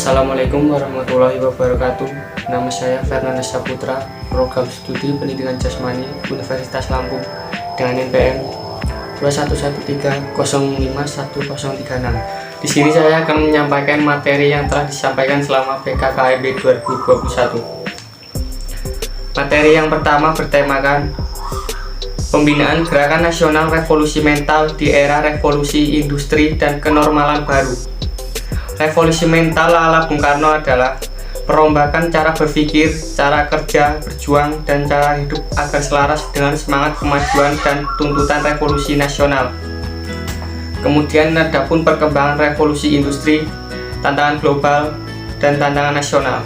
Assalamualaikum warahmatullahi wabarakatuh. Nama saya Fernanda Saputra, Program Studi Pendidikan Jasmani Universitas Lampung dengan NPM 211305136. Di sini saya akan menyampaikan materi yang telah disampaikan selama PKKMB 2021. Materi yang pertama bertemakan pembinaan Gerakan Nasional Revolusi Mental di era revolusi industri dan kenormalan baru. Revolusi mental ala Bung Karno adalah perombakan cara berpikir, cara kerja, berjuang, dan cara hidup agar selaras dengan semangat kemajuan dan tuntutan revolusi nasional. Kemudian adapun perkembangan revolusi industri, tantangan global, dan tantangan nasional.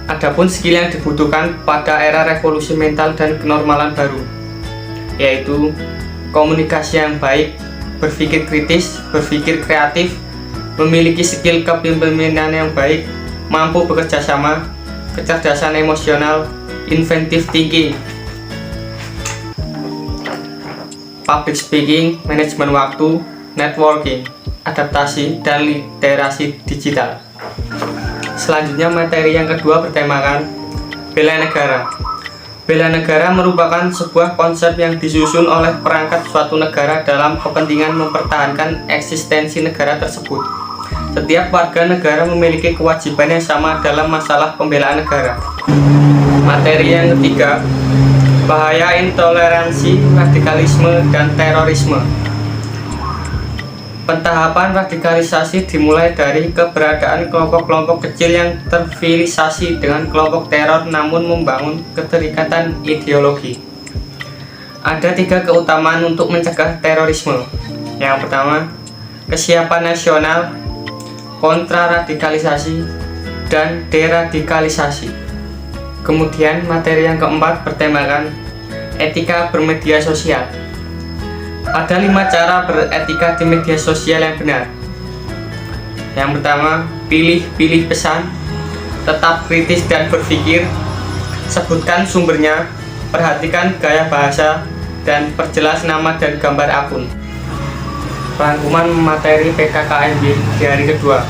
Adapun skill yang dibutuhkan pada era revolusi mental dan kenormalan baru, yaitu komunikasi yang baik, berpikir kritis, berpikir kreatif, memiliki skill kepemimpinan yang baik, mampu bekerja sama, kecerdasan emosional, inventive thinking, public speaking, manajemen waktu, networking, adaptasi, dan literasi digital. Selanjutnya materi yang kedua bertemakan bela negara. Bela negara merupakan sebuah konsep yang disusun oleh perangkat suatu negara dalam kepentingan mempertahankan eksistensi negara tersebut. Setiap warga negara memiliki kewajiban yang sama dalam masalah pembelaan negara. Materi yang ketiga, bahaya intoleransi, radikalisme, dan terorisme. Pentahapan radikalisasi dimulai dari keberadaan kelompok-kelompok kecil yang terfilisasi dengan kelompok teror namun membangun keterikatan ideologi. Ada 3 keutamaan untuk mencegah terorisme. Yang pertama, kesiapan nasional, kontraradikalisasi, dan deradikalisasi. Kemudian materi yang keempat bertemakan etika bermedia sosial. Ada 5 cara beretika di media sosial yang benar. Yang pertama, pilih pesan, tetap kritis dan berpikir, sebutkan sumbernya, perhatikan gaya bahasa, dan perjelas nama dan gambar akun. Rangkuman materi PKKMB di hari kedua.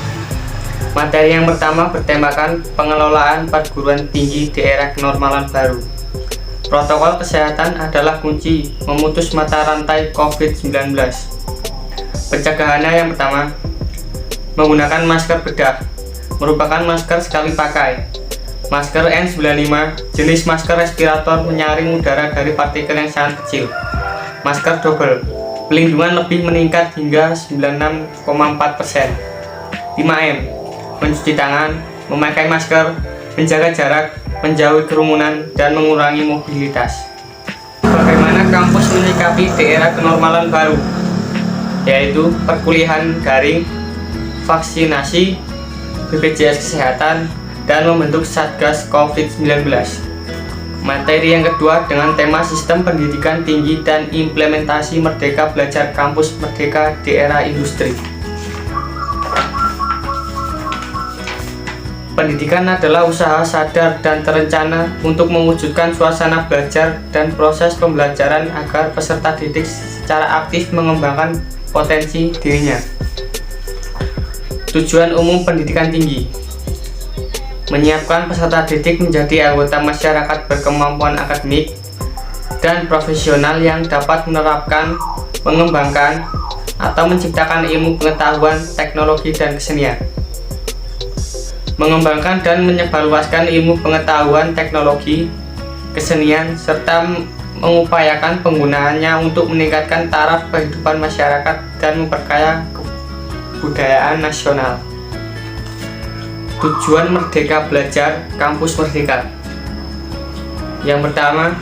Materi yang pertama bertemakan pengelolaan perguruan tinggi di era kenormalan baru. Protokol kesehatan adalah kunci memutus mata rantai COVID-19. Pencegahannya yang pertama, menggunakan masker bedah, merupakan masker sekali pakai. Masker N95, jenis masker respirator menyaring udara dari partikel yang sangat kecil. Masker double, pelindungan lebih meningkat hingga 96,4%. 5M, mencuci tangan, memakai masker, menjaga jarak, menjauhi kerumunan, dan mengurangi mobilitas. Bagaimana kampus menyikapi di era kenormalan baru, yaitu perkuliahan daring, vaksinasi, BPJS Kesehatan, dan membentuk Satgas COVID-19. Materi yang kedua dengan tema sistem pendidikan tinggi dan implementasi Merdeka Belajar Kampus Merdeka di era industri. Pendidikan adalah usaha sadar dan terencana untuk mewujudkan suasana belajar dan proses pembelajaran agar peserta didik secara aktif mengembangkan potensi dirinya. Tujuan umum pendidikan tinggi: menyiapkan peserta didik menjadi anggota masyarakat berkemampuan akademik dan profesional yang dapat menerapkan, mengembangkan, atau menciptakan ilmu pengetahuan, teknologi, dan kesenian. Mengembangkan dan menyebarluaskan ilmu pengetahuan, teknologi, kesenian, serta mengupayakan penggunaannya untuk meningkatkan taraf kehidupan masyarakat dan memperkaya kebudayaan nasional. Tujuan Merdeka Belajar Kampus Merdeka. Yang pertama,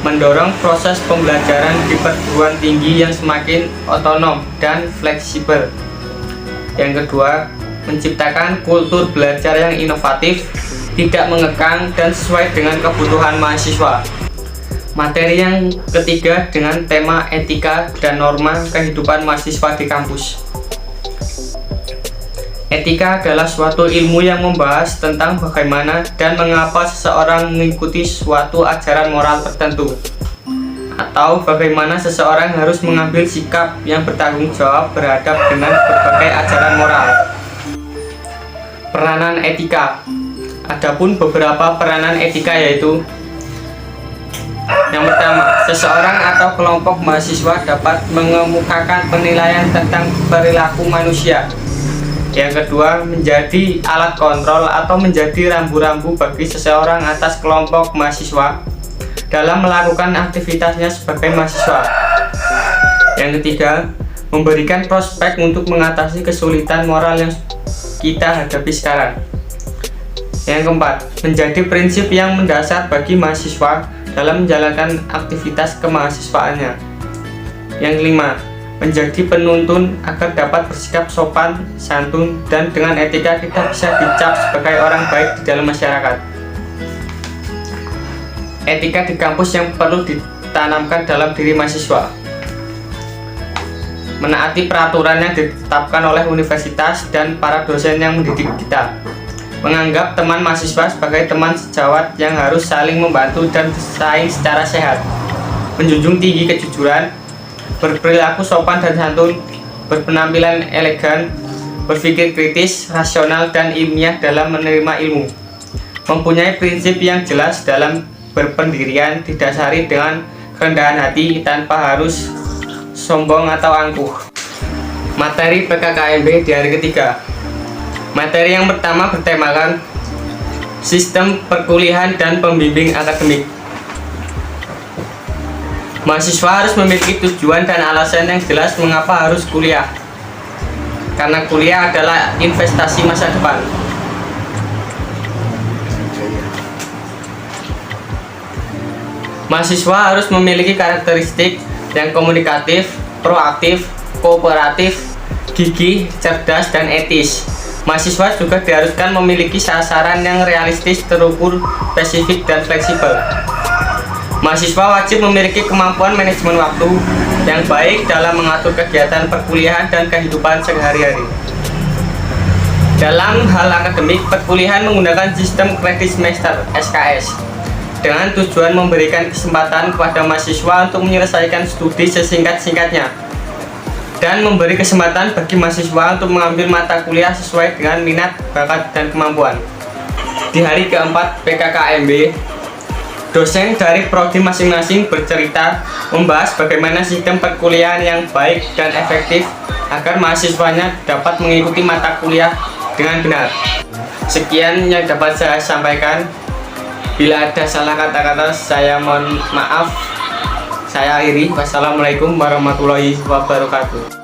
mendorong proses pembelajaran di perguruan tinggi yang semakin otonom dan fleksibel. Yang kedua, menciptakan kultur belajar yang inovatif, tidak mengekang, dan sesuai dengan kebutuhan mahasiswa. Materi yang ketiga dengan tema etika dan norma kehidupan mahasiswa di kampus. Etika adalah suatu ilmu yang membahas tentang bagaimana dan mengapa seseorang mengikuti suatu ajaran moral tertentu, atau bagaimana seseorang harus mengambil sikap yang bertanggung jawab berhadap dengan berbagai ajaran moral. Peranan etika. Adapun beberapa peranan etika yaitu: yang pertama, seseorang atau kelompok mahasiswa dapat mengemukakan penilaian tentang perilaku manusia. Yang kedua, menjadi alat kontrol atau menjadi rambu-rambu bagi seseorang atas kelompok mahasiswa dalam melakukan aktivitasnya sebagai mahasiswa. Yang ketiga, memberikan prospek untuk mengatasi kesulitan moral yang kita hadapi sekarang. Yang keempat, menjadi prinsip yang mendasar bagi mahasiswa dalam menjalankan aktivitas kemahasiswaannya. Yang kelima, menjadi penuntun agar dapat bersikap sopan, santun, dan dengan etika kita bisa dicap sebagai orang baik di dalam masyarakat. Etika di kampus yang perlu ditanamkan dalam diri mahasiswa: menaati peraturan yang ditetapkan oleh universitas dan para dosen yang mendidik kita, menganggap teman mahasiswa sebagai teman sejawat yang harus saling membantu dan bersaing secara sehat, menjunjung tinggi kejujuran, berperilaku sopan dan santun, berpenampilan elegan, berpikir kritis, rasional, dan ilmiah dalam menerima ilmu, mempunyai prinsip yang jelas dalam berpendirian, didasari dengan kerendahan hati tanpa harus sombong atau angkuh. Materi PKKMB di hari ketiga. Materi yang pertama bertemakan sistem perkuliahan dan pembimbing akademik. Mahasiswa harus memiliki tujuan dan alasan yang jelas mengapa harus kuliah, karena kuliah adalah investasi masa depan. Mahasiswa harus memiliki karakteristik yang komunikatif, proaktif, kooperatif, gigih, cerdas, dan etis. Mahasiswa juga diharuskan memiliki sasaran yang realistis, terukur, spesifik, dan fleksibel. Mahasiswa wajib memiliki kemampuan manajemen waktu yang baik dalam mengatur kegiatan perkuliahan dan kehidupan sehari-hari. Dalam hal akademik, perkuliahan menggunakan sistem kredit semester (SKS) dengan tujuan memberikan kesempatan kepada mahasiswa untuk menyelesaikan studi sesingkat-singkatnya dan memberi kesempatan bagi mahasiswa untuk mengambil mata kuliah sesuai dengan minat, bakat, dan kemampuan. Di hari keempat PKKMB, dosen dari prodi masing-masing bercerita membahas bagaimana sistem perkuliahan yang baik dan efektif agar mahasiswanya dapat mengikuti mata kuliah dengan benar. Sekian yang dapat saya sampaikan. Bila ada salah kata-kata, saya mohon maaf. Saya akhiri. Wassalamualaikum warahmatullahi wabarakatuh.